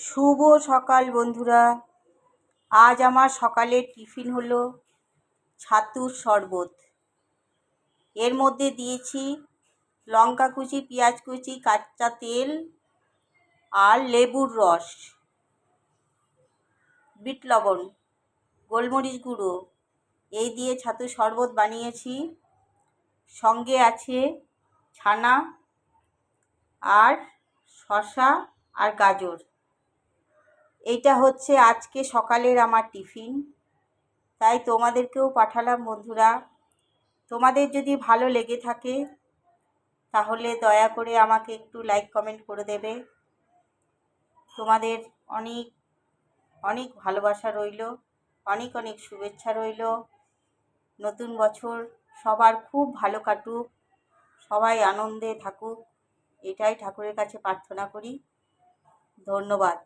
শুভ সকাল বন্ধুরা। আজ আমার সকালের টিফিন হলো ছাতুর শরবত। এর মধ্যে দিয়েছি লঙ্কা কুচি, পেঁয়াজ কুচি, কাঁচা তেল আর লেবুর রস, বিট লবণ, গোলমরিচ গুঁড়ো এই দিয়ে ছাতুর শরবত বানিয়েছি। সঙ্গে আছে ছানা আর শসা আর গাজর। এইটা হচ্ছে আজকে সকালের আমার টিফিন, তাই তোমাদেরকেও পাঠালাম বন্ধুরা। তোমাদের যদি ভালো লেগে থাকে তাহলে দয়া করে আমাকে একটু লাইক কমেন্ট করে দেবে। তোমাদের অনেক অনেক ভালোবাসা রইল, অনেক অনেক শুভেচ্ছা রইল। নতুন বছর সবার খুব ভালো কাটুক, সবাই আনন্দে থাকুক, এটাই ঠাকুরের কাছে প্রার্থনা করি। ধন্যবাদ।